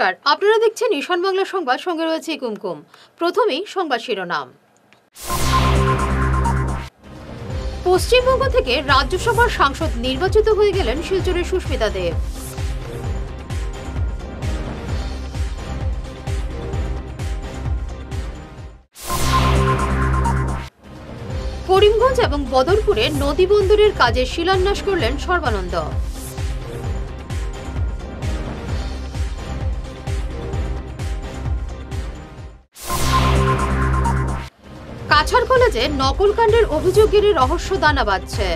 নমস্কার, আপনারা দেখছেন ঈশান বাংলা সংবাদ, সঙ্গে রয়েছে কুমকুম। প্রথমেই সংবাদ শিরোনাম। পশ্চিমবঙ্গ থেকে রাজ্যসভার সাংসদ নির্বাচিত হয়ে গেলেন শিলচরের সুস্মিতা দেব। করিমগঞ্জ এবং বদরপুরে নদী বন্দরের কাজে শিলান্যাস করলেন সর্বানন্দ। কাছাড় কলেজে নকল কাণ্ডের অভিযোগ ঘিরে রহস্য দানা বাঁধছে।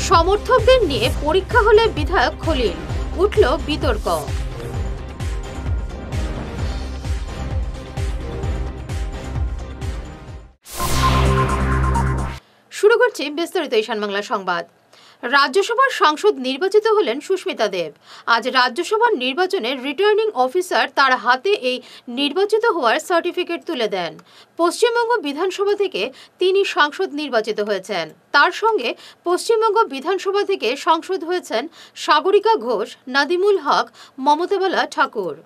সমর্থকদের নিয়ে পরীক্ষা হলে বিধায়ক খলিল, উঠল বিতর্ক। শুরু করছি বিস্তারিত ঈশান বাংলা সংবাদ। রাজ্যসভার সাংসদ নির্বাচিত হলেন সুস্মিতা দেব। আজ রাজ্যসভার নির্বাচনে রিটার্নিং অফিসার তার হাতে এই নির্বাচিত হওয়ার সার্টিফিকেট তুলে দেন। পশ্চিমবঙ্গ বিধানসভা থেকে তিনি সাংসদ নির্বাচিত হয়েছেন। তার সঙ্গে পশ্চিমবঙ্গ বিধানসভা থেকে সাংসদ হয়েছেন সাগরিকা ঘোষ, নাদিমুল হক, মমতাবালা ঠাকুর।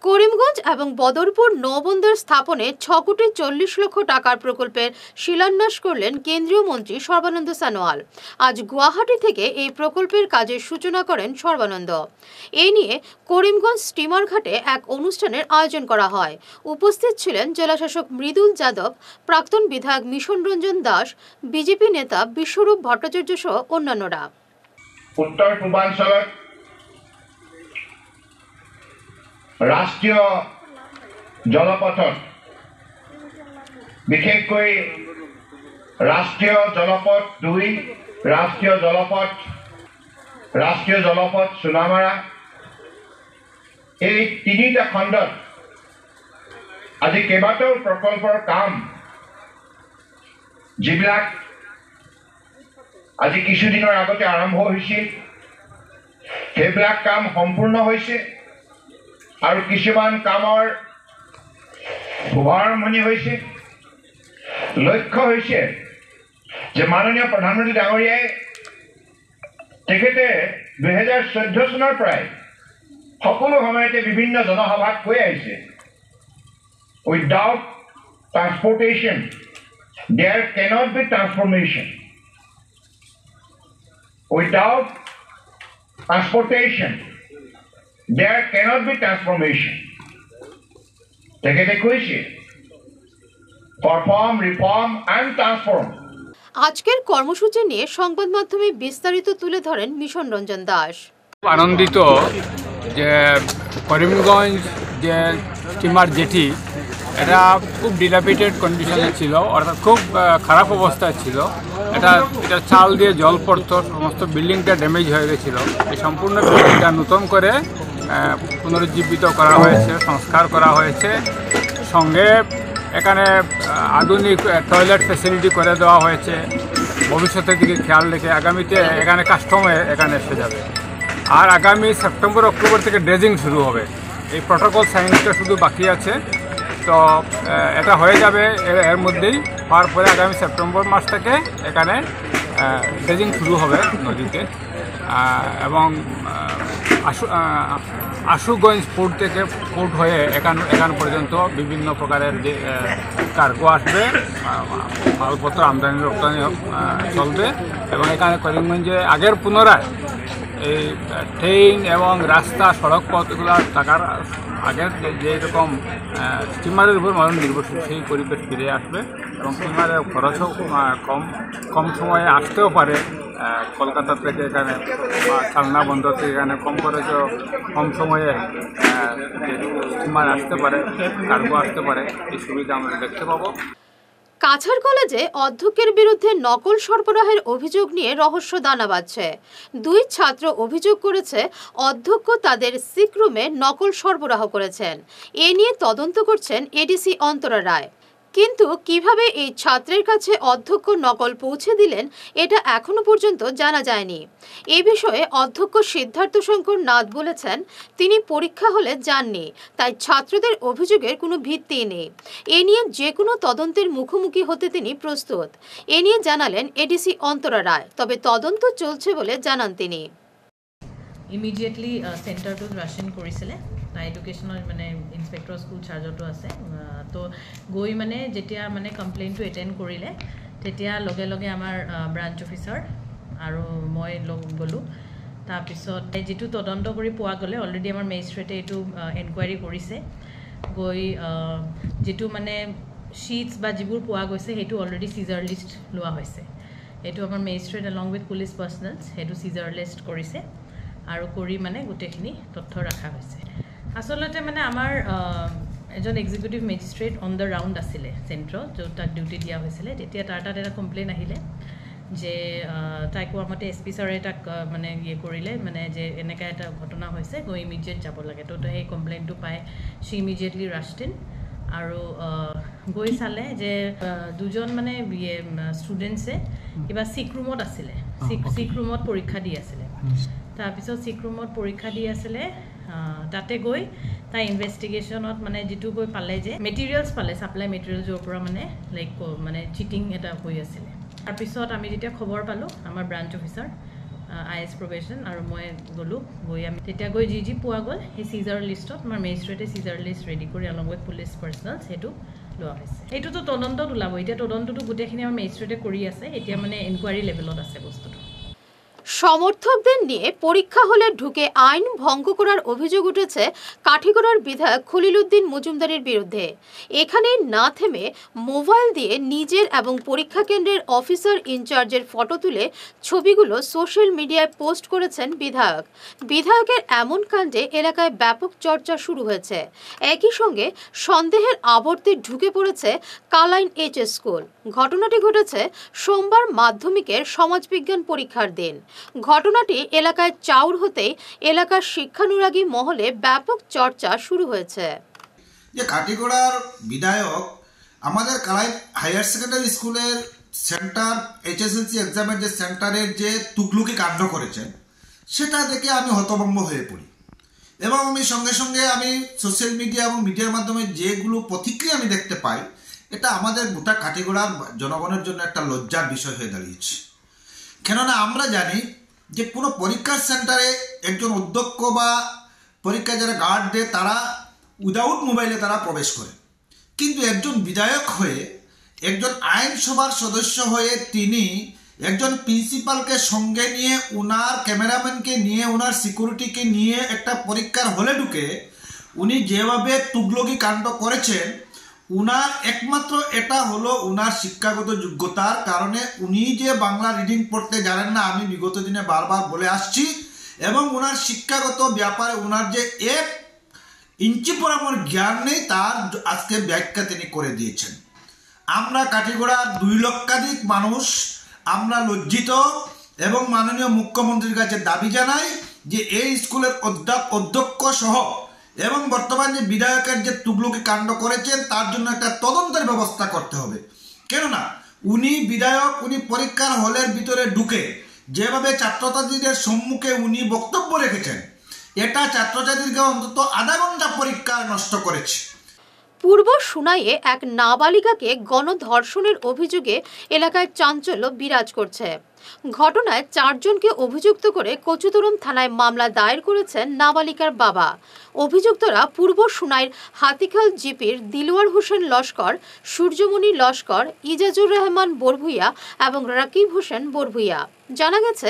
করিমগঞ্জ এবং বদরপুর নৌবন্দর স্থাপনে 6 কোটি 40 লক্ষ টাকার প্রকল্পের শিলান্যাস করলেন কেন্দ্রীয় মন্ত্রী সর্বানন্দ সোনোয়াল। আজ গুয়াহাটি থেকে এই প্রকল্পের কাজের সূচনা করেন সর্বানন্দ। এই নিয়ে করিমগঞ্জ স্টিমার ঘাটে এক অনুষ্ঠানের আয়োজন করা হয়। উপস্থিত ছিলেন জেলাশাসক মৃদুল যাদব, প্রাক্তন বিধায়ক মিশন রঞ্জন দাস, বিজেপি নেতা বিশ্বরূপ ভট্টাচার্য সহ অন্যান্যরা। উত্তর পূর্বাঞ্চলত ৰাষ্ট্ৰীয় জলপথত বিশেষকৈ ৰাষ্ট্ৰীয় জলপথ 2, ৰাষ্ট্ৰীয় জলপথ সোনামাৰা, এই তিনিটা খণ্ডত আজি কেইবাটাও প্ৰকল্পৰ কাম যিবিলাক আজি কিছুদিনৰ আগতে আৰম্ভ হৈছিল, সেইবিলাক কাম সম্পূৰ্ণ হৈছে আৰু কিছুমান কামৰ শুভাৰম্ভণি হৈছে। লক্ষ্য হৈছে যে মাননীয় প্ৰধানমন্ত্ৰী ডাঙৰীয়াই তেখেতে 2014 চনৰ পৰাই সকলো সময়তে বিভিন্ন জনসভাত কৈ আহিছে, without transportation there cannot be transformation, without transportation there cannot be transformation. তেখেতে কৈছে perform, reform and transform. আজকের কর্মসূচি নিয়ে সংবাদ মাধ্যমে বিস্তারিত তুলে ধরেন মিশন রঞ্জন দাস। আনন্দিত যে করিমগঞ্জ যে স্টিমার জেটি, এটা খুব ডিলাপিটেড কন্ডিশনে ছিল, অর্থাৎ খুব খারাপ অবস্থায় ছিল। এটা চাল দিয়ে জল পড়তো, সমস্ত বিল্ডিংটা ড্যামেজ হয়ে গেছিলো। এই সম্পূর্ণ বিল্ডিংটা নতুন করে পুনরুজ্জীবিত করা হয়েছে, সংস্কার করা হয়েছে। সঙ্গে এখানে আধুনিক টয়লেট ফ্যাসিলিটি করে দেওয়া হয়েছে। ভবিষ্যতের দিকে খেয়াল রেখে আগামীতে এখানে কাস্টমার এখানে এসে যাবে। আর আগামী সেপ্টেম্বর অক্টোবর থেকে ড্রেজিং শুরু হবে। এই প্রটোকল সাইনটা শুধু বাকি আছে, তো এটা হয়ে যাবে এর মধ্যেই। হওয়ার পরে আগামী সেপ্টেম্বর মাস থেকে এখানে ড্রেজিং শুরু হবে নদীতে। এবং আশুগঞ্জ পোর্ট থেকে পোর্ট হয়ে এখান পর্যন্ত বিভিন্ন প্রকারের যে কার্গো আসবে, মালপত্র আমদানি রপ্তানি চলবে। এবং এখানে করিমগঞ্জে আগের পুনরায় এই ট্রেন এবং রাস্তা, সড়ক পথগুলোর টাকার আগের যেরকম স্টিমারের উপর মানুষ নির্ভরশীল, সেই পরিবেশ ফিরে আসবে। এবং স্টিমারের খরচও কম সময়ে আসতেও পারে। কলকাতা থেকে এখানে বা চালনা বন্দর থেকে এখানে কম খরচেও কম সময়ে স্টিমার আসতে পারে, কার্গো আসতে পারে। এই সুবিধা আমরা দেখতে পাবো। কাছাড় কলেজে অধ্যক্ষের বিরুদ্ধে নকল সরবরাহের অভিযোগ নিয়ে রহস্য দানা বাঁধছে। 2 ছাত্র অভিযোগ করেছে অধ্যক্ষ তাদের সিকরুমে নকল সরবরাহ করেছেন। এ নিয়ে তদন্ত করছেন এডিসি অন্তরা রায়। কিন্তু কিভাবে এই ছাত্রের কাছে অধ্যক্ষ নকল পৌঁছে দিলেন এটা এখনো পর্যন্ত জানা যায়নি। এ বিষয়ে অধ্যক্ষ সিদ্ধার্থ শঙ্কর নাথ বলেছেন, তিনি পরীক্ষা হলে যাননি, তাই ছাত্রদের অভিযোগের কোনো ভিত্তি নেই। এ নিয়ে যে কোনো তদন্তের মুখোমুখি হতে তিনি প্রস্তুত। এ নিয়ে জানালেন এডিসি অন্তরা রায়। তবে তদন্ত চলছে বলে জানান তিনি। ইমিডিয়েটলি চেণ্টাৰটোত ৰাছিন কৰিছিলে, তাৰ এডুকেশ্যনৰ মানে ইনস্পেক্টৰ স্কুল চাৰ্জতো আছে। তো গৈ মানে যেতিয়া মানে কমপ্লেইনটো এটেণ্ড কৰিলে তেতিয়া লগে লগে আমাৰ ব্ৰাঞ্চ অফিচাৰ আৰু মই গ'লোঁ। তাৰপিছত যিটো তদন্ত কৰি পোৱা গ'লে অলৰেডি আমাৰ মেজিষ্ট্ৰেটে এইটো এনকুৱাৰী কৰিছে। গৈ যিটো মানে শ্বীটছ বা যিবোৰ পোৱা গৈছে সেইটো অলৰেডি চিজাৰ লিষ্ট লোৱা হৈছে। এইটো আমাৰ মেজিষ্ট্ৰেট এলং উইথ পুলিচ পাৰ্চনেলছ সেইটো চিজাৰ লিষ্ট কৰিছে আৰু কৰি মানে গোটেইখিনি তথ্য ৰখা হৈছে। আচলতে মানে আমাৰ এজন executive magistrate on the round আছিলে চেণ্ট্ৰত, য'ত তাক ডিউটি দিয়া হৈছিলে। তেতিয়া তাৰ তাত এটা কমপ্লেইন আহিলে যে তাই কোৱা মতে এছ পি ছাৰে তাক মানে কৰিলে মানে যে এনেকুৱা এটা ঘটনা হৈছে, গৈ ইমিডিয়েট যাব লাগে। তো সেই কমপ্লেইনটো পাই শ্বি ইমিডিয়েটলি ৰাছড ইন আৰু গৈ চালে যে দুজন মানে ষ্টুডেণ্টছে কিবা চিক ৰুমত আছিলে, চিক ৰুমত পৰীক্ষা দি আছিলে। তাৰপিছত চিক ৰুমত পৰীক্ষা দি আছিলে, তাতে গৈ তাই ইনভেষ্টিগেশ্যনত মানে যিটো গৈ পালে যে মেটেৰিয়েলছ পালে, ছাপ্লাই মেটেৰিয়েলছৰ পৰা মানে লাইক মানে চিটিং এটা হৈ আছিলে। তাৰপিছত আমি যেতিয়া খবৰ পালোঁ আমাৰ ব্ৰাঞ্চ অফিচাৰ IS প্ৰবেশ্যন আৰু মই গ'লোঁ। গৈ আমি তেতিয়া গৈ যি পোৱা গ'ল সেই চিজাৰ লিষ্টত আমাৰ মেজিষ্ট্ৰেটে চিজাৰ লিষ্ট ৰেডি কৰি অলং উইথ পুলিচ পাৰ্চনেলছ সেইটো লোৱা হৈছে। সেইটোতো তদন্তত ওলাব। এতিয়া তদন্তটো গোটেইখিনি আমাৰ মেজিষ্ট্ৰেটে কৰি আছে। এতিয়া মানে এনকুৱাৰী লেভেলত আছে বস্তুটো। সমর্থকদের নিয়ে পরীক্ষা হলে ঢুকে আইন ভঙ্গ করার অভিযোগ উঠেছে কাঠিগড়ার বিধায়ক খলিলুদ্দিন মজুমদারের বিরুদ্ধে। এখানে না থেমে মোবাইল দিয়ে নিজের এবং পরীক্ষা কেন্দ্রের অফিসার ইনচার্জের ফটো তুলে ছবিগুলো সোশ্যাল মিডিয়ায় পোস্ট করেছেন বিধায়ক। বিধায়কের এমন কাণ্ডে এলাকায় ব্যাপক চর্চা শুরু হয়েছে। একই সঙ্গে সন্দেহের আবর্তে ঢুকে পড়েছে কালাইন HS স্কুল। ঘটনাটি ঘটেছে সোমবার মাধ্যমিকের সমাজবিজ্ঞান পরীক্ষার দিন। ঘটনাটি এলাকায় চাউর হতেই এলাকার শিক্ষানুরাগী মহলে ব্যাপক চর্চা শুরু হয়েছে। যে কাটিগড়ার বিধায়ক আমাদের কালাই হায়ার সেকেন্ডারি স্কুলের সেন্টার HSLC এক্সামের যে সেন্টারের যে তুগলুকি কাণ্ড করেছেন সেটা দেখে আমি হতভম্ব হয়ে পড়ি এবং আমি সঙ্গে সঙ্গে আমি সোশ্যাল মিডিয়া এবং মিডিয়ার মাধ্যমে যেগুলো প্রতিক্রিয়া আমি দেখতে পাই, এটা আমাদের গোটা কাটিগড়ার জনগণের জন্য একটা লজ্জার বিষয় হয়ে দাঁড়িয়েছে। কেননা আমরা জানি যে কোনো পরীক্ষার সেন্টারে একজন অধ্যক্ষ বা পরীক্ষা যারা গার্ড দেয় তারা উইদাউট মোবাইলে তারা প্রবেশ করে, কিন্তু একজন বিধায়ক হয়ে একজন আইনসভার সদস্য হয়ে তিনি একজন প্রিন্সিপালকে সঙ্গে নিয়ে ওনার ক্যামেরাম্যানকে নিয়ে ওনার সিকিউরিটিকে নিয়ে একটা পরীক্ষার হলে ঢুকে উনি যেভাবে তুগলকি কাণ্ড করেছেন, উনার একমাত্র এটা হলো উনার শিক্ষাগত যোগ্যতার কারণে। উনি যে বাংলা রিডিং পড়তে জানেন না আমি বিগত দিনে বারবার বলে আসছি, এবং উনার শিক্ষাগত ব্যাপারে উনার যে 1 ইঞ্চি পরামর জ্ঞান নেই তার আজকে ব্যাখ্যা তিনি করে দিয়েছেন। আমরা কাঠিগড়ার 2 লক্ষাধিক মানুষ আমরা লজ্জিত এবং মাননীয় মুখ্যমন্ত্রীর কাছে দাবি জানাই যে এই স্কুলের অধ্যক্ষ সহ এবং বর্তমান যে বিধায়কের যে তুগলকি কাণ্ড করেছেন তার জন্য একটা তদন্তের ব্যবস্থা করতে হবে। কেননা উনি বিধায়ক, উনি পরীক্ষার হলের ভিতরে ঢুকে যেভাবে ছাত্রছাত্রীদের সম্মুখে উনি বক্তব্য রেখেছেন, এটা ছাত্রছাত্রীকে অন্তত আধা ঘন্টা পরীক্ষা নষ্ট করেছে। পূর্ব সুনাইয়ে এক নাবালিকাকে গণধর্ষণের অভিযোগে এলাকায় চাঞ্চল্য বিরাজ করছে। ঘটনায় 4 জনকে অভিযুক্ত করে কচুতরুণ থানায় মামলা দায়ের করেছেন নাবালিকার বাবা। অভিযুক্তরা পূর্ব সুনাইর হাতিখাল জিপির দিলওয়ার হোসেন লস্কর, সূর্যমণি লস্কর, ইজাজুর রহমান বরভুইয়া এবং রাকিব হোসেন বরভুইয়া। জানা গেছে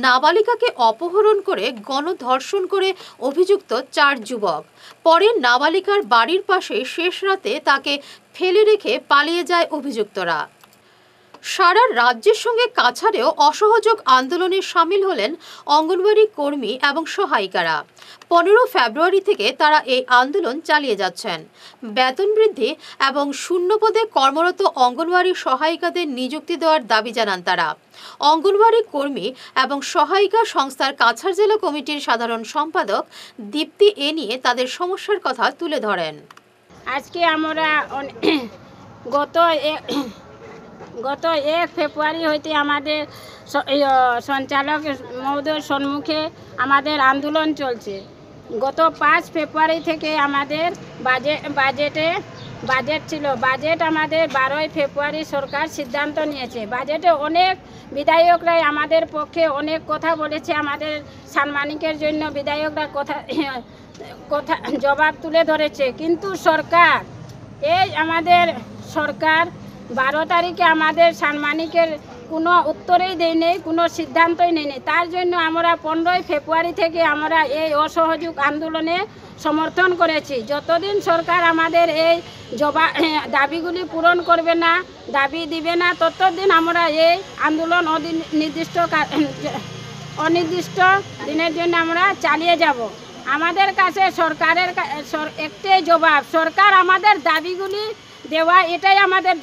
নাবালিকাকে অপহরণ করে গণধর্ষণ করে অভিযুক্ত 4 যুবক। পরে নাবালিকার বাড়ির পাশে শেষ রাতে তাকে ফেলে রেখে পালিয়ে যায় অভিযুক্তরা। সারা রাজ্যের সঙ্গে কাছাড়েও অসহযোগ আন্দোলনে সামিল হলেন অঙ্গনওয়াড়ি কর্মী এবং সহায়িকারা। 15 ফেব্রুয়ারি থেকে তারা এই আন্দোলন চালিয়ে যাচ্ছেন। বেতন বৃদ্ধি এবং শূন্যপদে কর্মরত অঙ্গনওয়াড়ি সহায়িকাদের নিযুক্তি দেওয়ার দাবি জানান তারা। অঙ্গনওয়াড়ি কর্মী এবং সহায়িকা সংস্থার কাছাড় জেলা কমিটির সাধারণ সম্পাদক দীপ্তি এ নিয়ে তাদের সমস্যার কথা তুলে ধরেন। আজকে আমরা গত 1 ফেব্রুয়ারি হইতে আমাদের সঞ্চালক মহোদয়ের সম্মুখে আমাদের আন্দোলন চলছে। গত 5 ফেব্রুয়ারি থেকে আমাদের বাজেট ছিল। বাজেট আমাদের 12 ফেব্রুয়ারি সরকার সিদ্ধান্ত নিয়েছে। বাজেটে অনেক বিধায়করাই আমাদের পক্ষে অনেক কথা বলেছে। আমাদের সাম্মানিকের জন্য বিধায়করা কথা জবাব তুলে ধরেছে, কিন্তু আমাদের সরকার 12 তারিখে আমাদের সাম্মানিকের কোনো উত্তরেই দেয়নি, কোনো সিদ্ধান্তই নেয়নি। তার জন্য আমরা 15 ফেব্রুয়ারি থেকে আমরা এই অসহযোগ আন্দোলনে সমর্থন করেছি। যতদিন সরকার আমাদের এই দাবিগুলি পূরণ করবে না, দাবি দিবে না, ততদিন আমরা এই আন্দোলন অনির্দিষ্ট দিনের জন্য আমরা চালিয়ে যাব। আমাদের কাছে সরকারের একটাই জবাব, সরকার আমাদের দাবিগুলি দেওয়া, এটাই আমাদের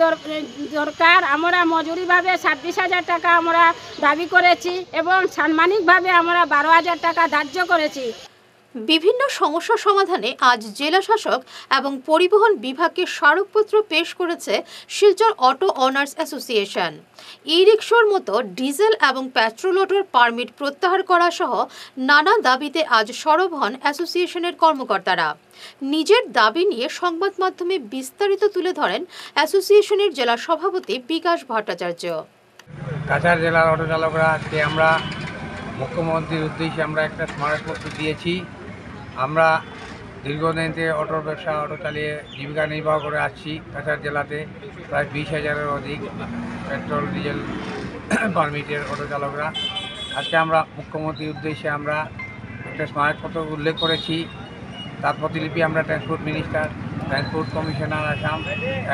দরকার। আমরা মজুরিভাবে 26,000 টাকা আমরা দাবি করেছি এবং সাম্মানিকভাবে আমরা 12,000 টাকা ধার্য করেছি। বিভিন্ন সমস্যা সমাধানে আজ জেলা শাসক এবং পরিবহন বিভাগকে স্মারকপত্র পেশ করেছে শিলচর অটো অনার্স অ্যাসোসিয়েশন। ই রিকশার মতো ডিজেল এবং পেট্রোল অটোর পারমিট প্রত্যাহার করা সহ নানা দাবিতে আজ সরব হন অ্যাসোসিয়েশনের কর্মকর্তারা। নিজের দাবি নিয়ে সংবাদ মাধ্যমে বিস্তারিত তুলে ধরেন অ্যাসোসিয়েশনের জেলা সভাপতি বিকাশ ভট্টাচার্য। কাছাড় জেলার অটো চালকরা আজকে আমরা মুখ্যমন্ত্রীর উদ্দেশ্যে আমরা একটা স্মারকপত্র দিয়েছি। আমরা দীর্ঘদিন থেকে অটো চালিয়ে জীবিকা নির্বাহ করে আসছি। কাছাড় জেলাতে প্রায় 20,000-এর অধিক পেট্রোল ডিজেল পারমিটের অটো চালকরা। আজকে আমরা মুখ্যমন্ত্রীর উদ্দেশ্যে আমরা একটা স্মারকপত্র উল্লেখ করেছি। তার প্রতিলিপি আমরা transport minister, transport commissioner Assam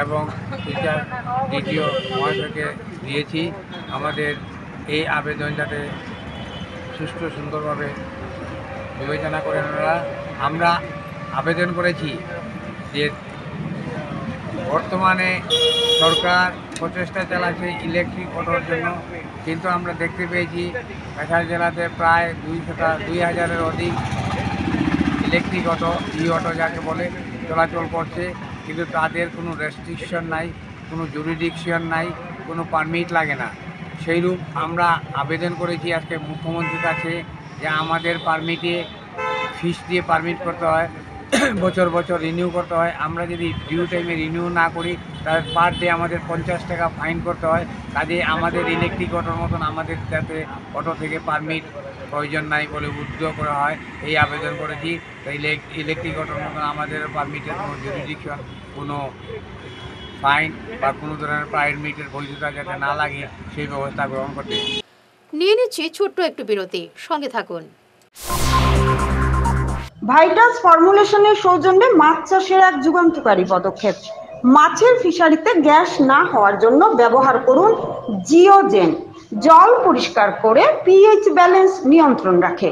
এবং শিলচর ডিটিও মহাশয়কে দিয়েছি। আমাদের এই আবেদন যাতে সুষ্ঠু সুন্দরভাবে বিবেচনা করে আমরা আবেদন করেছি যে বর্তমানে সরকার প্রচেষ্টা চালাচ্ছে ইলেকট্রিক অটোর জন্য, কিন্তু আমরা দেখতে পেয়েছি কাছাড় জেলাতে প্রায় 2,000-এর অধিক ইলেকট্রিক অটো, ই অটো যাকে বলে, চলাচল করছে, কিন্তু তাদের কোনো রেস্ট্রিকশন নাই, কোনো জুরিডিকশন নাই, কোনো পারমিট লাগে না। সেইরূপ আমরা আবেদন করেছি আজকে মুখ্যমন্ত্রীর কাছে যে আমাদের পারমিটে ফিস দিয়ে পারমিট করতে হয়, বছর বছর রিনিউ করতে হয়। আমরা যদি ডিউ টাইমে রিনিউ না করি তাহলে পার ডে আমাদের 50 টাকা ফাইন করতে হয়। কাজে আমাদের ইলেকট্রিক অটোর মতন আমাদের যাতে অটো থেকে পারমিট প্রয়োজন নাই বলে উদ্যোগ করা হয়, এই আবেদন করেছি। তাই ইলেকট্রিক অটোর মতন আমাদের পারমিটের কোনো জুরিডিকশন, কোনো ফাইন বা কোনো ধরনের পারমিটের বৈধতা যাতে না লাগে সেই ব্যবস্থা গ্রহণ করতে। নিয়ে নিচ্ছি ছোট্ট একটু বিরতি, সঙ্গে থাকুন। ভাইটাস ফর্মুলেশনের সৌজন্যে মাছ চাষের এক যুগান্তকারী পদক্ষেপ। মাছের ফিশারিতে গ্যাস না হওয়ার জন্য ব্যবহার করুন জিওজেন। জল পরিষ্কার করে পিএইচ ব্যালেন্স নিয়ন্ত্রণ রাখে।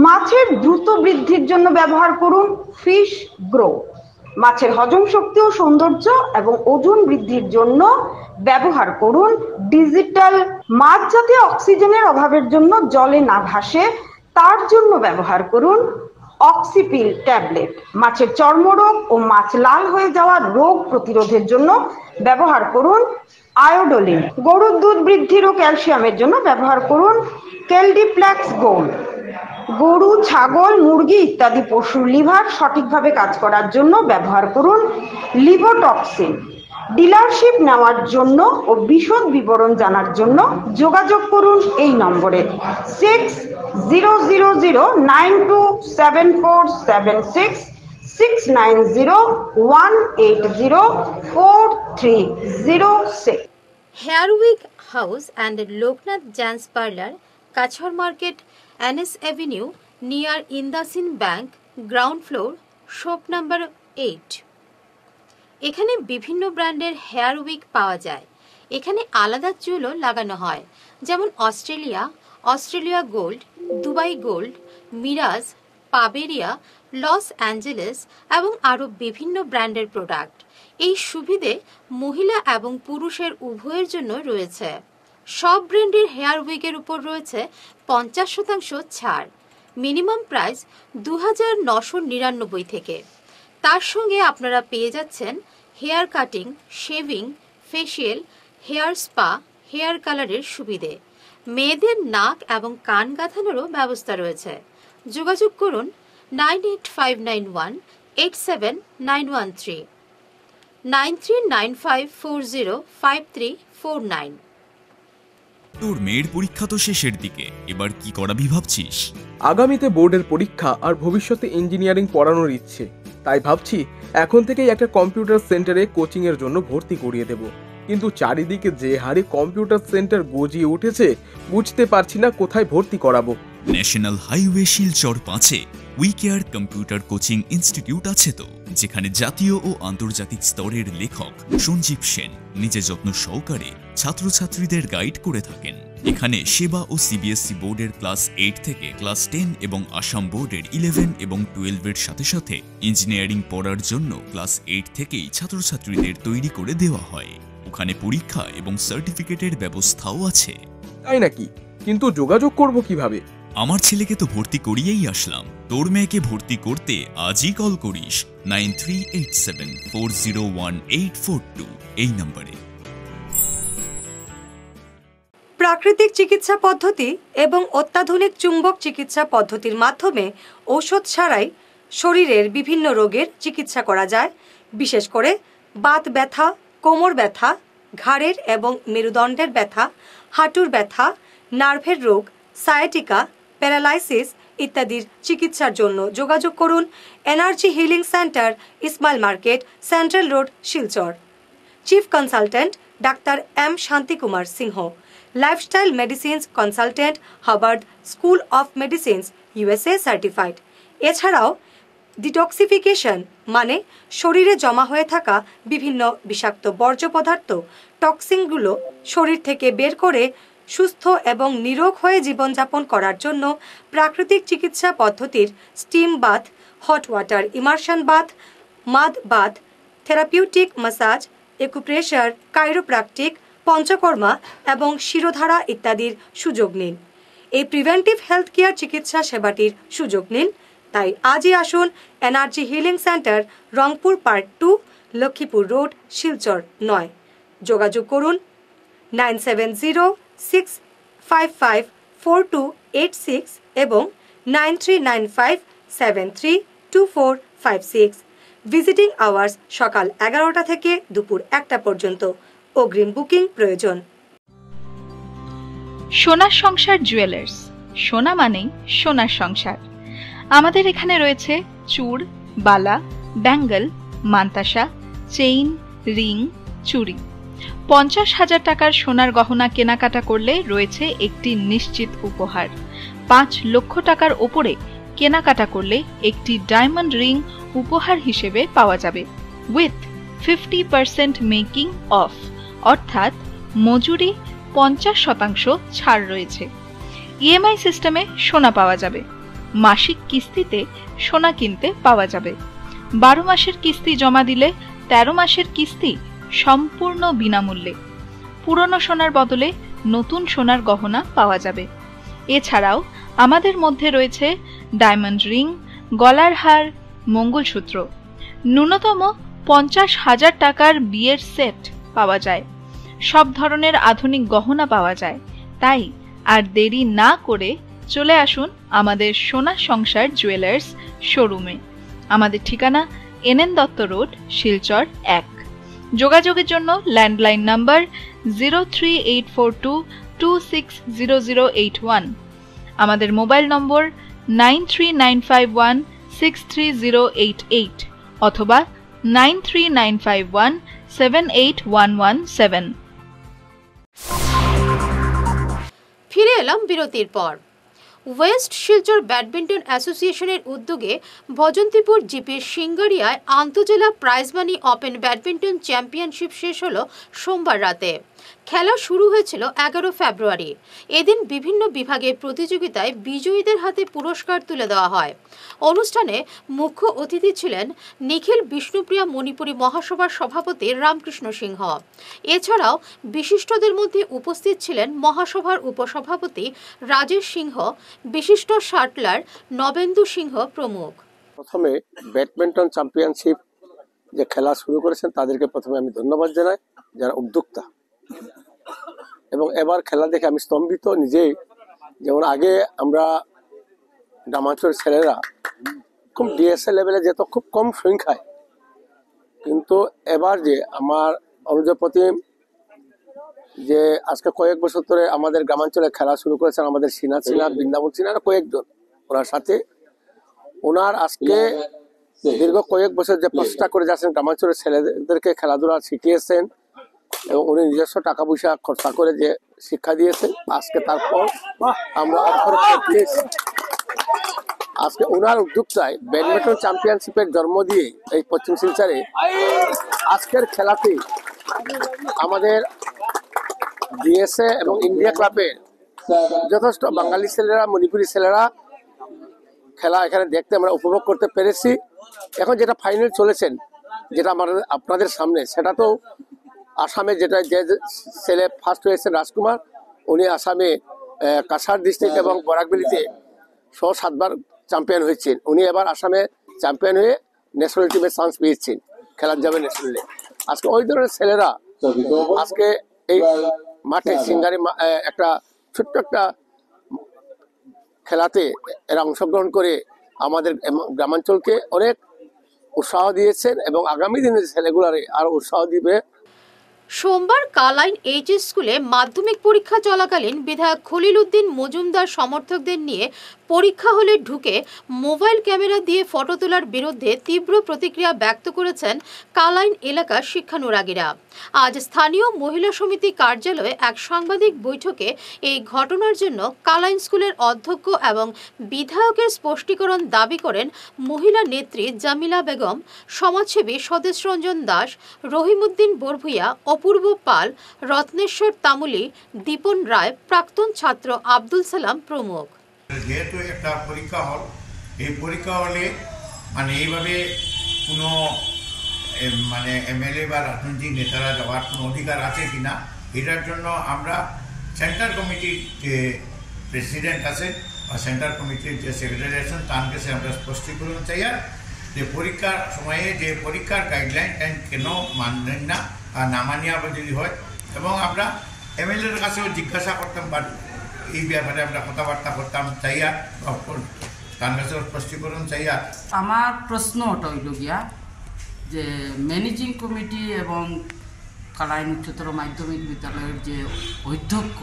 মাছের দ্রুত বৃদ্ধির জন্য ব্যবহার করুন ফিশ গ্রো। মাছের হজম শক্তি ও সৌন্দর্য এবং ওজন বৃদ্ধির জন্য ব্যবহার করুন ডিজিটাল। মাছ যাতে অক্সিজেনের অভাবের জন্য জলে না ভাসে তার জন্য ব্যবহার করুন অক্সিপিল ট্যাবলেট। মাছের চর্মরোগ ও মাছ লাল হয়ে যাওয়ার রোগ প্রতিরোধের জন্য ব্যবহার করুন আয়োডোলিন। গরুর দুধ বৃদ্ধির ও ক্যালসিয়ামের জন্য ব্যবহার করুন কেলডিপ্লেক্স গোল্ড। গরু, ছাগল, মুরগি ইত্যাদি পশুর লিভার সঠিকভাবে কাজ করার জন্য ব্যবহার করুন লিভোটক্সিন। ডিলারশিপ নেওয়ার জন্য ও বিশদ বিবরণ জানার জন্য যোগাযোগ করুন এই নম্বরে 6000927476 69018043006। Hair week house and Loknath gents parlour, Cachar market, NS Avenue, near IndusInd bank, ground floor, shop number 8। এখানে বিভিন্ন ব্র্যান্ডের হেয়ার উইক পাওয়া যায়। এখানে আলাদা চুলও লাগানো হয়, যেমন অস্ট্রেলিয়া গোল্ড, দুবাই গোল্ড, মিরাজ, পাবেরিয়া, লস অ্যাঞ্জেলেস এবং আরও বিভিন্ন ব্র্যান্ডের প্রোডাক্ট। এই সুবিধে মহিলা এবং পুরুষের উভয়ের জন্য রয়েছে। সব ব্র্যান্ডের হেয়ার উইকের উপর রয়েছে 50% ছাড়। মিনিমাম প্রাইস 2,999 থেকে। তার সঙ্গে আপনারা পেয়ে যাচ্ছেন hair cutting, shaving, facial, hair spa, hair কালারের সুবিধে, মেয়েদের নাক এবং কান গাঁথানোরও ব্যবস্থা রয়েছে। যোগাযোগ করুন 9859187913, 9395405349। তোর মেয়ের পরীক্ষা তো শেষের দিকে, এবার কি করাবি ভাবছিস? আগামীতে বোর্ডের পরীক্ষা আর ভবিষ্যতে ইঞ্জিনিয়ারিং পড়ানোর ইচ্ছে, তাই ভাবছি এখন থেকেই একটা কম্পিউটার সেন্টারে কোচিং এর জন্য ভর্তি করিয়ে দেব। কিন্তু চারিদিকে যে হারে কম্পিউটার সেন্টার গজিয়ে উঠেছে, বুঝতে পারছি না কোথায় ভর্তি করাবো। ন্যাশনাল হাইওয়ে শিলচর 5-এ উইকেয়ার কম্পিউটার কোচিং ইনস্টিটিউট আছে তো, যেখানে জাতীয় ও আন্তর্জাতিক স্তরের লেখক সঞ্জীব সেন নিজে যত্ন সহকারে ছাত্রছাত্রীদের গাইড করে থাকেন। এখানে সেবা ও সিবিএসই বোর্ডের ক্লাস 8 থেকে ক্লাস 10 এবং আসাম বোর্ডের 11 এবং 12-এর সাথে সাথে ইঞ্জিনিয়ারিং পড়ার জন্য ক্লাস 8 থেকেই ছাত্রছাত্রীদের তৈরি করে দেওয়া হয়। ওখানে পরীক্ষা এবং সার্টিফিকেটের ব্যবস্থাও আছে। তাই নাকি? কিন্তু যোগাযোগ করব কিভাবে? আমার ছেলেকে তো ভর্তি করিয়েই আসলাম, তোর মেয়েকে ভর্তি করতে আজই কল করিস 9387401842 এই নম্বরে। প্রাকৃতিক চিকিৎসা পদ্ধতি এবং অত্যাধুনিক চুম্বক চিকিৎসা পদ্ধতির মাধ্যমে ঔষধ ছাড়াই শরীরের বিভিন্ন রোগের চিকিৎসা করা যায়। বিশেষ করে বাত ব্যথা, কোমর ব্যথা, ঘাড়ের এবং মেরুদণ্ডের ব্যথা, হাঁটুর ব্যথা, নার্ভের রোগ, সায়াটিকা, প্যারালাইসিস ইত্যাদির চিকিৎসার জন্য যোগাযোগ করুন energy healing centre, Ismail market, central road, Silchar. Chief consultant doctor M Shantikumar Singh, lifestyle medicines consultant, Harvard school of medicines, USA certified. এছাড়াও ডিটক্সিফিকেশন মানে শরীরে জমা হয়ে থাকা বিভিন্ন বিষাক্ত বর্জ্য পদার্থ, টক্সিনগুলো শরীর থেকে বের করে সুস্থ এবং নিরোগ হয়ে জীবনযাপন করার জন্য প্রাকৃতিক চিকিৎসা পদ্ধতির steam bath, hot water immersion bath, mud bath, therapeutic massage, acupressure, chiropractic, Panchakarma এবং শিরোধারা ইত্যাদির সুযোগ নিন। এই প্রিভেন্টিভ হেলথ কেয়ার চিকিৎসা সেবাটির সুযোগ নিন। তাই আজই আসুন energy healing centre, Rangpur part 2, Lakshmipur road, Silchar 9। যোগাযোগ করুন 9706554286 এবং 9395732456। ভিজিটিং আওয়ার্স সকাল 11টা থেকে দুপুর 1টা পর্যন্ত। অগ্রিম বুকিং প্রয়োজন। সোনার সংসার জুয়েলার্স, সোনা মানেই সোনার সংসার। আমাদের এখানে রয়েছে চূড়, বালা, ব্যাঙ্গল, মান্তাসা, চেইন, রিং, চুড়ি। 50,000 টাকার সোনার গহনা কেনাকাটা করলে রয়েছে একটি নিশ্চিত উপহার। 5 লক্ষ টাকার ওপরে কেনাকাটা করলে একটি ডায়মন্ড রিং উপহার হিসেবে পাওয়া যাবে উইথ 50% মেকিং অফ, অর্থাৎ মজুরি 50% ছাড় রয়েছে। ইএমআই সিস্টেমে সোনা পাওয়া যাবে। মাসিক কিস্তিতে সোনা কিনতে পাওয়া যাবে। 12 মাসের কিস্তি জমা দিলে 13 মাসের কিস্তি সম্পূর্ণ বিনামূল্যে। পুরনো সোনার বদলে নতুন সোনার গহনা পাওয়া যাবে। এছাড়াও আমাদের মধ্যে রয়েছে ডায়মন্ড রিং, গলার হার, মঙ্গলসূত্র। ন্যূনতম 50,000 টাকার বিয়ের সেট পাওয়া যায়। সব ধরনের আধুনিক গহনা পাওয়া যায়। তাই আর দেরি না করে চলে আসুন আমাদের সোনা সংসার জুয়েলার্স শোরুমে। আমাদের ঠিকানা NN দত্ত রোড, শিলচর 1। যোগাযোগের জন্য ল্যান্ডলাইন নাম্বার 03842260081, আমাদের মোবাইল নম্বর 9395163088 অথবা 9395178117। ফিরে এলাম বিরতির পর। ওয়েস্ট শিলচর ব্যাডমিন্টন অ্যাসোসিয়েশনের উদ্যোগে ভজন্তিপুর জিপির সিঙ্গারিয়ায় আন্তজেলা প্রাইজমানি ওপেন ব্যাডমিন্টন চ্যাম্পিয়নশিপ শেষ হলো সোমবার রাতে। খেলা শুরু হয়েছিল 11 ফেব্রুয়ারি। এদিন বিভিন্ন বিভাগের প্রতিযোগিতায় বিজয়ীদের হাতে পুরস্কার তুলে দেওয়া হয়। অনুষ্ঠানে মুখ্য অতিথি ছিলেন নিখিল বিষ্ণুপ্রিয়া মণিপুরী মহাসভার সভাপতি রামকৃষ্ণ সিংহ। এছাড়াও বিশিষ্টদের মধ্যে উপস্থিত ছিলেন মহাসভার উপসভাপতি রাজেশ সিংহ, বিশিষ্ট শাটলার নবেন্দু সিংহ প্রমুখ। প্রথমে ব্যাডমিন্টন চ্যাম্পিয়নশিপ যে খেলা শুরু করেছেন তাদেরকে প্রথমে আমি ধন্যবাদ জানাই, যারা উদ্যোক্তা। এবং এবার খেলা দেখে আমি স্তম্ভিত নিজেই। যেমন আগে আমরা গ্রামাঞ্চলের ছেলেরা খুব ডিএসএ লেভেলে যেত, খুব কম সংখ্যায়, কিন্তু এবার যে আমার অনুযোগ প্রতিম যে আজকে কয়েক বছর ধরে আমাদের গ্রামাঞ্চলে খেলা শুরু করেছেন আমাদের সিনা বৃন্দাবন সিনা কয়েকজন, ওনার সাথে ওনার আজকে দীর্ঘ কয়েক বছর যে প্রচেষ্টা করে যাচ্ছেন গ্রামাঞ্চলের ছেলেদেরকে খেলাধুলা শিখিয়েছেন এবং উনি নিজস্ব টাকা পয়সা খরচা করে যে শিক্ষা দিয়েছেন, আজকে তারপর আমরা আজকে ওনার উদ্যোক্তায় ব্যাডমিন্টন চ্যাম্পিয়নশিপের জন্ম দিয়ে এই পশ্চিম শিলচরে আজকের খেলাতে আমাদের ডিএসএ এবং ইন্ডিয়া ক্লাবের যথেষ্ট বাঙালি ছেলেরা, মণিপুরি ছেলেরা খেলা এখানে দেখতে আমরা উপভোগ করতে পেরেছি। এখন যেটা ফাইনাল চলেছেন, যেটা আমাদের আপনাদের সামনে, সেটা তো আসামে যেটা যে ছেলে ফার্স্ট হয়েছেন রাজকুমার, উনি আসামে কাছাড় ডিস্ট্রিক্ট এবং বরাকবেলিতে 7বার চ্যাম্পিয়ন হয়েছেন। উনি এবার আসামে চ্যাম্পিয়ন হয়ে ন্যাশনাল টিমে চান্স পেয়েছেন, খেলার যাবে ন্যাশনালে। আজকে ওই ধরনের ছেলেরা আজকে এই মাঠে সিঙ্গারি একটা ছোট্ট একটা খেলাতে এরা অংশগ্রহণ করে আমাদের গ্রামাঞ্চলকে অনেক উৎসাহ দিয়েছেন এবং আগামী দিনে ছেলেগুলারে আরো উৎসাহ দিবে। সোমবার কালাইন এইচএস স্কুলে মাধ্যমিক পরীক্ষা চলাকালীন বিধায়ক খলিল উদ্দিন মজুমদার সমর্থকদের নিয়ে পরীক্ষা হলে ঢুকে মোবাইল ক্যামেরা দিয়ে ফটো তোলার বিরুদ্ধে তীব্র প্রতিক্রিয়া ব্যক্ত করেছেন কালাইন এলাকার শিক্ষানুরাগীরা। আজ স্থানীয় মহিলা সমিতি কার্যালয়ে এক সাংবাদিক বৈঠকে এই ঘটনার জন্য কালাইন স্কুলের অধ্যক্ষ এবং বিধায়কের স্পষ্টীকরণ দাবি করেন মহিলা নেত্রী জামিলা বেগম, সমাজসেবী স্বদেশ রঞ্জন দাস, রহিমউদ্দিন বরভুইয়া, অপূর্ব পাল, রত্নেশ্বর তামুলি, দীপন রায়, প্রাক্তন ছাত্র আব্দুল সালাম প্রমুখ। যেহেতু একটা পরীক্ষা হল, এই পরীক্ষা হলে মানে এইভাবে কোনো মানে এমএলএ বা রাজনৈতিক নেতারা যাওয়ার কোনো অধিকার আছে কিনা, এটার জন্য আমরা সেন্টার কমিটির যে প্রেসিডেন্ট আছে বা সেন্টার কমিটির যে সেক্রেটারি আছেন তার কাছে আমরা স্পষ্টীকরণ চাই যে পরীক্ষার সময়ে যে পরীক্ষার গাইডলাইন কেন মানেন না আর না মানিয়া যদি হয়, এবং আমরা এমএলএর কাছেও জিজ্ঞাসা করতাম বা এই ব্যাপারে আমরা কথাবার্তা করতাম চাইয়া তার কাছেও স্পষ্টীকরণ চাইয়া। আমার প্রশ্ন ওটা হইল গিয়া যে ম্যানেজিং কমিটি এবং কালাইন উচ্চতর মাধ্যমিক বিদ্যালয়ের যে অধ্যক্ষ,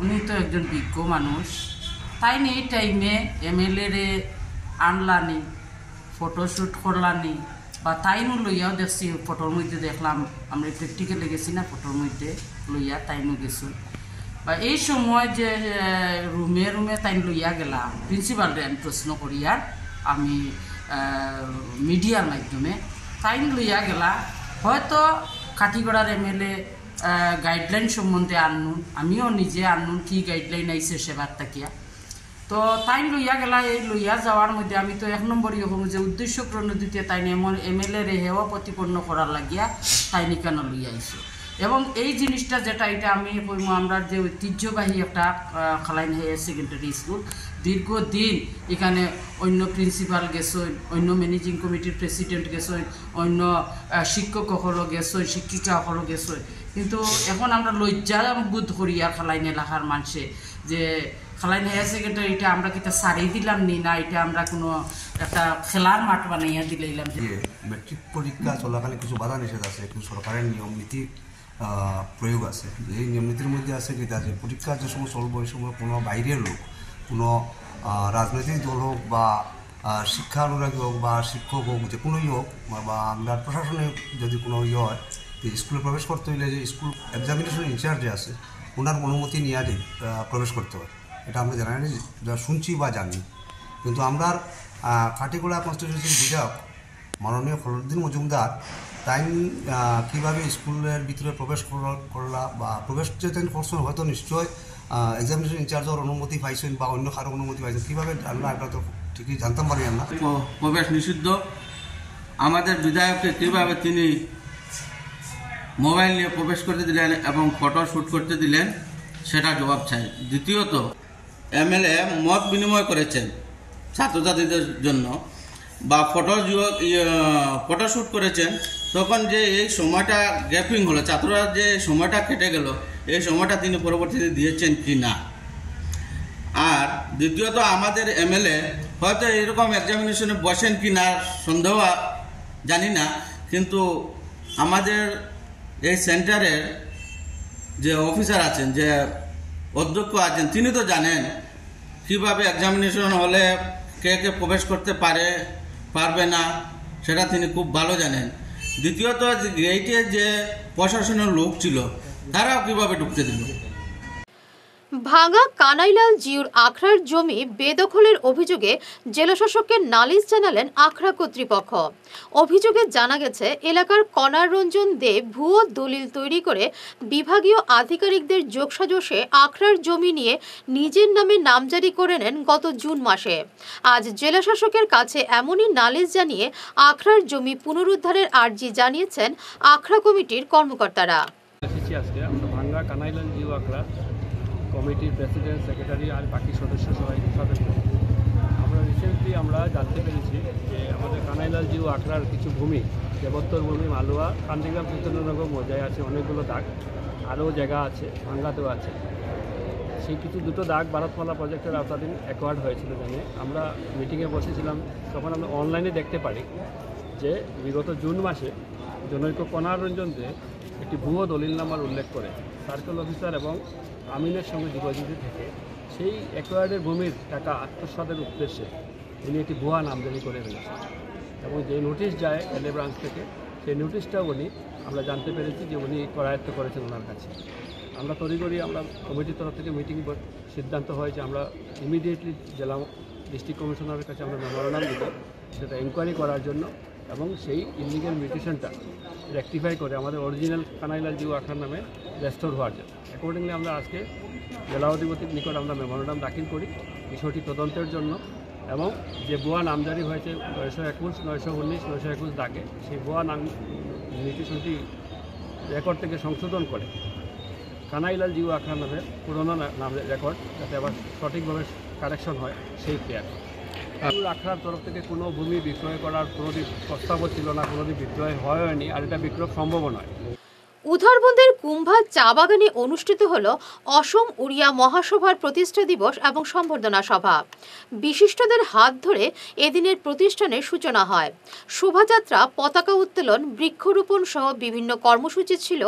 উনি তো একজন বিজ্ঞ মানুষ, তাই এই টাইমে এমএলএ আনলানি, ফটোশ্যুট করলানি বা তাইনও লইয়াও দেখছি, ফটোর মধ্যে দেখলাম, আমরা প্র্যাকটিক্যালে গেছি না, ফটোর মধ্যে লইয়া তাইনও গেছো। বা এই সময় যে রুমে রুমে তাইন লইয়া গেলাম, প্রিন্সিপালরে আমি প্রশ্ন করিয়া আমি মিডিয়ার মাধ্যমে তাইন লইয়া গেলা, হয়তো কাঠিগড়ার এমএলএ গাইডলাইন সম্বন্ধে আননুন, আমিও নিজে আননুন কি গাইডলাইন আইছে সেবার তাকিয়া, তো তাই লইয়া গেলা। এই লইয়া যাওয়ার মধ্যে আমি তো 1 নম্বর ইয়ে করবো যে উদ্দেশ্য প্রণোদিতে তাই এমন এমএলএ রে হেওয়া প্রতিপন্ন করার লাগিয়া তাই কেন লইয়া আইছে। এবং এই জিনিসটা যেটা এটা আমি কইম, আমরা যে ঐতিহ্যবাহী একটা কালাইন হায়ার সেকেন্ডারি স্কুল, দীর্ঘদিন এখানে অন্য প্রিন্সিপাল গেছেন, অন্য ম্যানেজিং কমিটির প্রেসিডেন্ট গেছেন, অন্য শিক্ষক সকলও গেছেন, শিক্ষিকা সকলও গেছেন, কিন্তু এখন আমরা লজ্জা বোধ করি আর কালাইন এলাকার মানুষে যে কালাইন হায়ার সেকেন্ডারিটা আমরা কিটা সারি দিলাম নি না, এটা আমরা কোনো একটা খেলার মাঠ বানাইয়া দিলাম। মেট্রিক পরীক্ষা চলাকালে কিছু বাধা নিষেধ আছে, কিছু সরকারের নিয়ম নীতি প্রয়োগ আছে। এই নিয়ম নীতির মধ্যে আছে যেটা যে পরীক্ষা যে সময় চলবো এই সময় কোনো বাইরের লোক, কোনো রাজনৈতিক দল হোক বা শিক্ষা অনুরাগী হোক বা শিক্ষক হোক, যে কোনোই হোক বা আমরা প্রশাসনে যদি কোনো ইয়ে হয় স্কুলে প্রবেশ করতে হইলে যে স্কুল এক্সামিনেশন ইনচার্জ যে আছে ওনার অনুমতি নিয়ে প্রবেশ করতে হয়। এটা আমরা জানি যা শুনছি বা জানি, কিন্তু আমরা কাটিগড়া কনস্টিটিউন্সির বিধায়ক মাননীয় খলিলউদ্দিন মজুমদার তাই কীভাবে স্কুলের ভিতরে প্রবেশ করলা বা প্রবেশ যে তাই করছেন হয়তো নিশ্চয় এক্সামিনেশন ইনচার্জের অনুমতি পাইছেন বা অন্য কারো অনুমতি পাইছেন, কীভাবে আমরা এটা তো ঠিকই জানতাম পারি না। প্রবেশ নিষিদ্ধ, আমাদের বিধায়ককে কীভাবে তিনি মোবাইল নিয়ে প্রবেশ করতে দিলেন এবং ফটো শ্যুট করতে দিলেন সেটা জবাব চাই। দ্বিতীয়ত এমএলএ মত বিনিময় করেছেন ছাত্রছাত্রীদের জন্য, বা ফটোশ্যুট করেছেন, তখন যে এই সময়টা গ্যাপিং হলো, ছাত্ররা যে সময়টা কেটে গেল, এই সময়টা তিনি পরবর্তীতে দিয়েছেন কি না। আর দ্বিতীয়ত আমাদের এমএলএ হয়তো এরকম এক্সামিনেশনে বসেন কি না সন্দেহ জানি না, কিন্তু আমাদের এই সেন্টারের যে অফিসার আছেন, যে অধ্যক্ষ আছেন, তিনি তো জানেন কীভাবে এক্সামিনেশন হলে কে কে প্রবেশ করতে পারবে না, সেটা তিনি খুব ভালো জানেন। দ্বিতীয়ত গেইটে যে প্রশাসনের লোক ছিল, তারাও কীভাবে ঢুকতে দিল। ভাঙা কানাইলাল জিউর আখড়ার জমি বেদখলের অভিযোগে জেলাশাসককে নালিশ জানালেন আখড়া কর্তৃপক্ষ। অভিযোগে জানা গেছে, এলাকার কনার রঞ্জন দেব ভুয়ো দলিল তৈরি করে বিভাগীয় আধিকারিকদের যোগসাজশে আখড়ার জমি নিয়ে নিজের নামে নামজারি করে নেন গত জুন মাসে। আজ জেলাশাসকের কাছে এমনই নালিশ জানিয়ে আখড়ার জমি পুনরুদ্ধারের আর্জি জানিয়েছেন আখড়া কমিটির কর্মকর্তারা। ভাঙ্গা কানাইলাল জিউ আখড়া কমিটির প্রেসিডেন্ট, সেক্রেটারি আর বাকি সদস্য সবাই সদস্য রিসেন্টলি আমরা জানতে পেরেছি যে আমাদের কানাইলাল জিউ আখড়ার কিছু ভূমি, দেবত্তর ভূমি, মালুয়া, কান্দিগ্রাম, চৈতন্যনগর মজায় আছে অনেকগুলো দাগ, আরও জায়গা আছে, ভাঙ্গাতেও আছে। সেই কিছু দুটো দাগ ভারতমালা প্রজেক্টের আওতাধীন অ্যাকোয়ার্ড হয়েছিল জানিয়ে আমরা মিটিংয়ে বসেছিলাম। তখন আমরা অনলাইনে দেখতে পারি যে বিগত জুন মাসে জনৈক কনার রঞ্জন দে একটি ভুয়ো দলিলনামার উল্লেখ করে সার্কেল অফিসার এবং আমিনের সঙ্গে যোগাযোগ থেকে সেই অ্যাকোয়ার্ডের ভূমির টাকা আত্মসাতের উদ্দেশ্যে তিনি একটি ভুয়া নামজারি করে ফেলেছেন এবং যে নোটিশ যায় এলএ ব্রাঞ্চ থেকে, সেই নোটিশটাও আমরা জানতে পেরেছি যে উনি করায়ত্ত করেছেন ওনার কাছে। আমরা তড়িঘড়ি আমরা কমিটির তরফ থেকে মিটিং সিদ্ধান্ত হয় যে আমরা ইমিডিয়েটলি জেলা ডিস্ট্রিক্ট কমিশনারের কাছে আমরা মেমোরান্ডাম দিব সেটা এনকোয়ারি করার জন্য এবং সেই ইলিগাল মিউটেশনটা রেকটিফাই করে আমাদের অরিজিনাল কানাইলাল জিউ আখড়ার নামে রেস্টোর হওয়ার জন্য। অ্যাকর্ডিংলি আমরা আজকে জেলা অধিপতির নিকট আমরা মেমোরান্ডাম দাখিল করি বিষয়টি তদন্তের জন্য, এবং যে ভুয়া নামজারি হয়েছে 921, 919, 921 দাগে, সেই ভুয়া নাম মিউটেশনটি রেকর্ড থেকে সংশোধন করে কানাইলাল জিউ আখড়ার নামে পুরোনো নাম রেকর্ড যাতে আবার সঠিকভাবে কারেকশন হয় সেই ক্রিয়া। আখড়ার তরফ থেকে কোনো ভূমি বিক্রয় করার কোনোদিন প্রস্তাবও ছিল না, কোনোদিন বিক্রয় হয়নি, আর এটা বিক্রয় সম্ভব নয়। উধারবন্দের কুম্ভা চা বাগানে অনুষ্ঠিত হল অসম উড়িয়া মহাসভার প্রতিষ্ঠা দিবস এবং সম্বর্ধনা সভা। বিশিষ্টদের হাত ধরে এদিনের প্রতিষ্ঠানের সূচনা হয়। শোভাযাত্রা, পতাকা উত্তোলন, বৃক্ষরোপণ সহ বিভিন্ন কর্মসূচি ছিল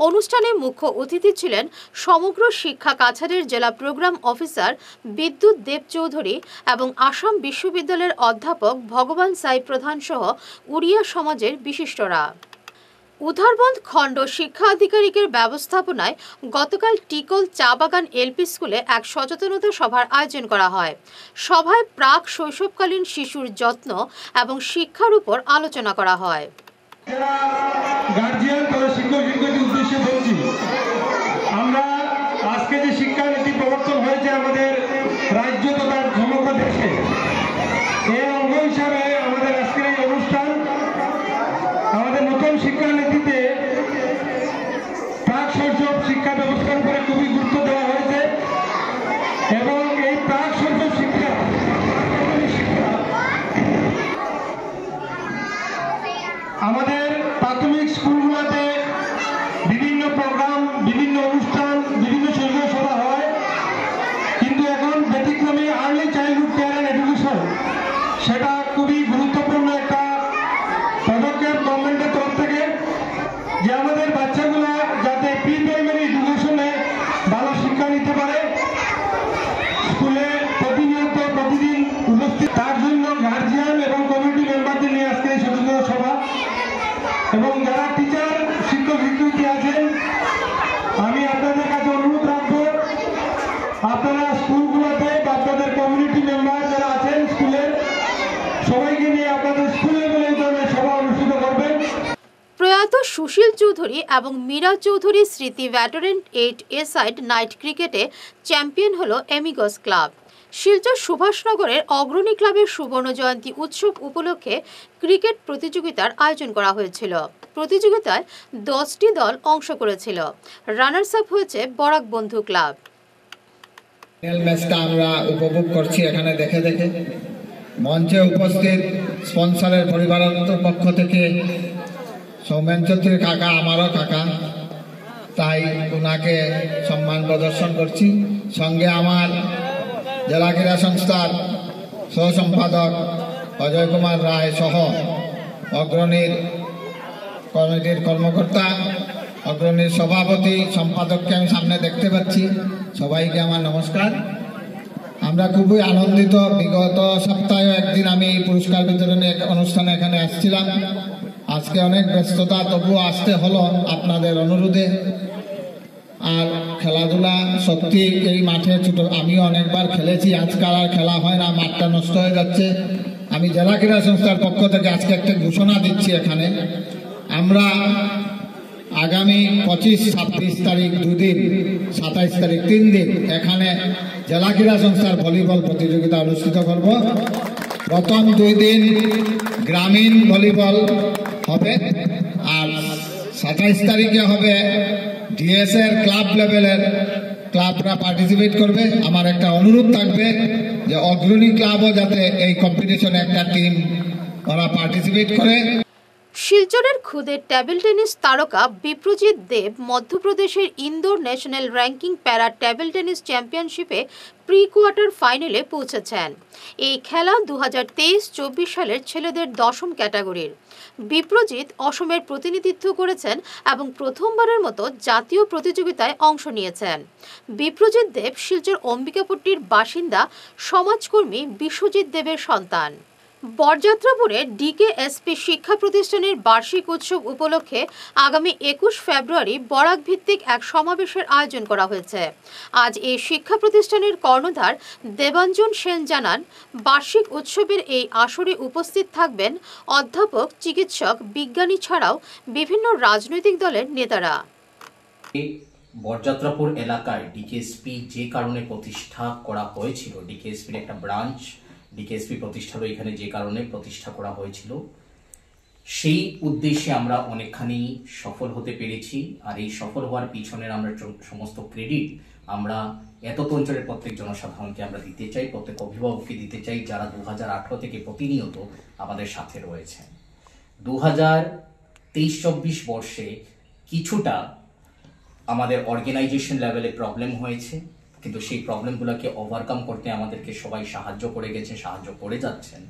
অনুষ্ঠানে মুখ্য অতিথি ছিলেন সমগ্র শিক্ষা কাছাড়ের জেলা প্রোগ্রাম অফিসার বিদ্যুৎ দেব চৌধুরী এবং আসাম বিশ্ববিদ্যালয়ের অধ্যাপক ভগবান সাই প্রধান সহ উড়িয়া সমাজের বিশিষ্টরা। উধারবন্দ খণ্ড শিক্ষা আধিকারিকের ব্যবস্থাপনায় গতকাল টিকল চা বাগান এলপি স্কুলে এক সচেতনতা সভার আয়োজন করা হয়। সভায় প্রাক শৈশবকালীন শিশুর যত্ন এবং শিক্ষার উপর আলোচনা করা হয়। আমরা আজকে যে শিক্ষানীতি প্রবর্তন হয়েছে আমাদের রাজ্য তথা সমগ্র দেশে, এর অঙ্গ হিসাবে আমাদের আজকের এই অনুষ্ঠান, আমাদের নতুন শিক্ষানীতিতে প্রাক শৈশব শিক্ষা ব্যবস্থার উপরে খুবই গুরুত্ব দেওয়া হয়েছে এবং এই প্রাক শৈশব শিক্ষা আমাদের প্রাথমিক স্কুলগুলোতে বিভিন্ন প্রোগ্রাম, বিভিন্ন অনুষ্ঠান, বিভিন্ন শৈশব সভা হয়, কিন্তু এখন ব্যতিক্রমী early childhood care and education, সেটা খুবই গুরুত্বপূর্ণ একটা পদক্ষেপ গভর্নমেন্টের তরফ থেকে, যে আমাদের বাচ্চাগুলো যাতে প্রি প্রাইমারি এডুকেশনে ভালো শিক্ষা নিতে পারে, স্কুলে প্রতিনিয়ত প্রতিদিন উপস্থিত, তার জন্য গার্জিয়ান এবং কমিটি মেম্বারদের নিয়ে আজকে এই সচেতনতা সভা। এবং যারা টিচার, শিক্ষক শিক্ষিকা আছেন, আমি আপনাদের কাছে অনুরোধ রাখবো, আপনারা স্কুলগুলোতে বা আপনাদের কমিউনিটি মেম্বার যারা আছেন স্কুলের, সবাইকে নিয়ে আপনাদের স্কুলে বলে এই ধরনের সভা অনুষ্ঠিত করবেন। প্রয়াত সুশীল চৌধুরী এবং মীরা চৌধুরী স্মৃতি ভেটারেন 8A-সাইড নাইট ক্রিকেটে চ্যাম্পিয়ন হল এমিগস ক্লাব। শিলচর সুভাষনগরের অগ্রণী ক্লাবের সুবর্ণ জয়ন্তী উৎসব উপলক্ষে ক্রিকেট প্রতিযোগিতার আয়োজন করা হয়েছিল। প্রতিযোগিতায় 10টি দল অংশ করেছিল। রানার্স আপ হয়েছে বরাক বন্ধু ক্লাব। ম্যাচটা আমরা উপভোগ করছি এখানে দেখে মঞ্চে উপস্থিত স্পন্সরের পরিবারের পক্ষ থেকে সৌমেন চৌধুরী কাকা আমারও কাকা, তাই ওনাকে সম্মান প্রদর্শন করছি। সঙ্গে আমার জেলা ক্রীড়া সংস্থার সহ সম্পাদক অজয় কুমার রায় সহ অগ্রণীর কমিটির কর্মকর্তা, অগ্রণীর সভাপতি, সম্পাদককে আমি সামনে দেখতে পাচ্ছি, সবাইকে আমার নমস্কার। আমরা খুবই আনন্দিত। বিগত সপ্তাহে একদিন আমি পুরস্কার বিতরণী অনুষ্ঠানে এখানে আসছিলাম, আজকে অনেক ব্যস্ততা, তবুও আসতে হলো আপনাদের অনুরোধে। আর খেলাধুলা সত্যি এই মাঠে ছোট, আমিও অনেকবার খেলেছি, আজকাল আর খেলা হয় না, মাঠটা নষ্ট হয়ে যাচ্ছে। আমি জেলা ক্রীড়া সংস্থার পক্ষ থেকে আজকে একটা ঘোষণা দিচ্ছি, এখানে আমরা আগামী 25-26 তারিখ 2 দিন, 27 তারিখ 3 দিন এখানে জেলা ক্রীড়া সংস্থার ভলিবল প্রতিযোগিতা অনুষ্ঠিত করব। প্রথম 2 দিন গ্রামীণ ভলিবল হবে, আর 27 তারিখে হবে ডিএসএর ক্লাব লেভেলের ক্লাবরা পার্টিসিপেট করবে। আমার একটা অনুরোধ থাকবে যে অগ্রণী ক্লাবও যাতে এই কম্পিটিশনে একটা টিম ওরা পার্টিসিপেট করে। শিলচরের খুদে টেবিল টেনিস তারকা বিপ্রজিৎ দেব মধ্যপ্রদেশের ইন্দোর ন্যাশনাল র্যাঙ্কিং প্যারা টেবিল টেনিস চ্যাম্পিয়নশিপে প্রি কোয়ার্টার ফাইনালে পৌঁছেছেন। এই খেলা 2023-24 সালের ছেলেদের 10ম ক্যাটাগরির। বিপ্রজিৎ অসমের প্রতিনিধিত্ব করেছেন এবং প্রথমবারের মতো জাতীয় প্রতিযোগিতায় অংশ নিয়েছেন। বিপ্রজিৎ দেব শিলচর অম্বিকাপট্টির বাসিন্দা সমাজকর্মী বিশ্বজিৎ দেবের সন্তান। বরযাত্রাপুরে ডিকেএসপি শিক্ষা প্রতিষ্ঠানের বার্ষিক উৎসব উপলক্ষে আগামী 21 ফেব্রুয়ারি বরাক ভিত্তিক এক সমাবেশের আয়োজন করা হয়েছে। আজ এই শিক্ষা প্রতিষ্ঠানের কর্ণধার দেবাঞ্জন সেন জানান, বার্ষিক উৎসবের এই আসরে উপস্থিত থাকবেন অধ্যাপক, চিকিৎসক, বিজ্ঞানী ছাড়াও বিভিন্ন রাজনৈতিক দলের নেতারা। বরযাত্রাপুর এলাকায় ডিকেএসপি যে কারণে প্রতিষ্ঠা করা হয়েছিল, ডিকেএসপির একটা ব্রাঞ্চ ডিকেএসপি প্রতিষ্ঠা হলো এখানে যে কারণে প্রতিষ্ঠা করা হয়েছিল, সেই উদ্দেশ্যে আমরা অনেকখানি সফল হতে পেরেছি। আর এই সফল হওয়ার পিছনের আমরা সমস্ত ক্রেডিট আমরা এতত অঞ্চলের প্রত্যেক জনসাধারণকে আমরা দিতে চাই, প্রত্যেক অভিভাবককে দিতে চাই, যারা 2018 থেকে প্রতিনিয়ত আমাদের সাথে রয়েছে। 2023-24 বর্ষে কিছুটা আমাদের অর্গানাইজেশন লেভেলে প্রবলেম হয়েছে, কিন্তু সেই প্রবলেমগুলোকে ওভারকাম করতে আমাদেরকে সবাই সাহায্য করে গেছে, সাহায্য করে যাচ্ছেন।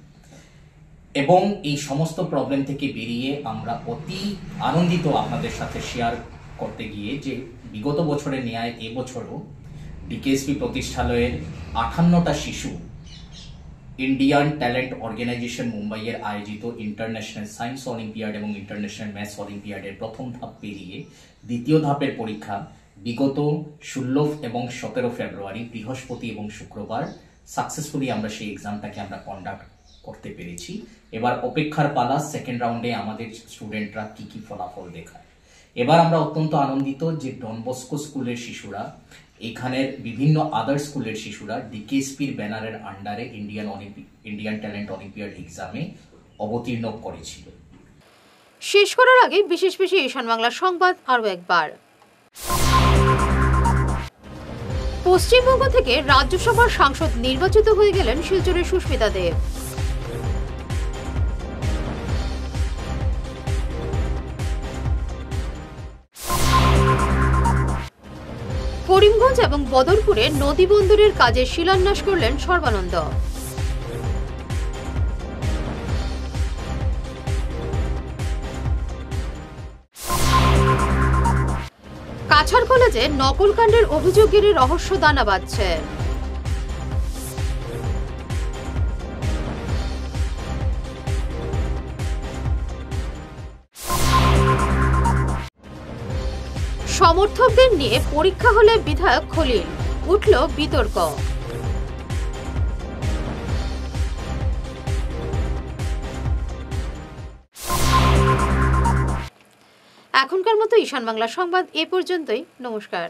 এবং এই সমস্ত প্রবলেম থেকে বেরিয়ে আমরা অতি আনন্দিত আপনাদের সাথে শেয়ার করতে গিয়ে যে বিগত বছরের ন্যায় এবছরও ডিকেএসপি প্রতিষ্ঠালয়ের 58টা শিশু ইন্ডিয়ান ট্যালেন্ট অর্গানাইজেশন মুম্বাইয়ের আয়োজিত ইন্টারন্যাশনাল সায়েন্স অলিম্পিয়াড এবং ইন্টারন্যাশনাল ম্যাথস অলিম্পিয়াডের প্রথম ধাপ পেরিয়ে দ্বিতীয় ধাপের পরীক্ষা বিগত 16 এবং 17 ফেব্রুয়ারি বৃহস্পতি এবং শুক্রবার সাকসেসফুলি আমরা সেই এক্সামটাকে আমরা কন্ডাক্ট করতে পেরেছি। এবার অপেক্ষার পালা সেকেন্ড রাউন্ডে আমাদের স্টুডেন্টরা কি ফলাফল দেখায়। এবার আমরা অত্যন্ত আনন্দিত যে ডন বস্কো স্কুলের শিশুরা, এখানের বিভিন্ন আদার স্কুলের শিশুরা ডিকেএসপির ব্যানারের আন্ডারে ইন্ডিয়ান ট্যালেন্ট অলিম্পিয়াড এক্সামে অবতীর্ণ করেছিল। শেষ করার আগে বিশেষ ঈশান বাংলা সংবাদ আরও একবার। পশ্চিমবঙ্গ থেকে রাজ্যসভার সাংসদ নির্বাচিত হয়ে গেলেন শিলচরের সুস্মিতা দেব। করিমগঞ্জ এবং বদরপুরে নদী বন্দরের কাজে শিলান্যাস করলেন সর্বানন্দ। কাছাড় কলেজে নকল কাণ্ডের অভিযোগের রহস্য দানা বাঁধছে। সমর্থকদের নিয়ে পরীক্ষা হলে বিধায়ক খলিল, উঠল বিতর্ক। এখনকার মতো ঈশান বাংলা সংবাদ এ পর্যন্তই। নমস্কার।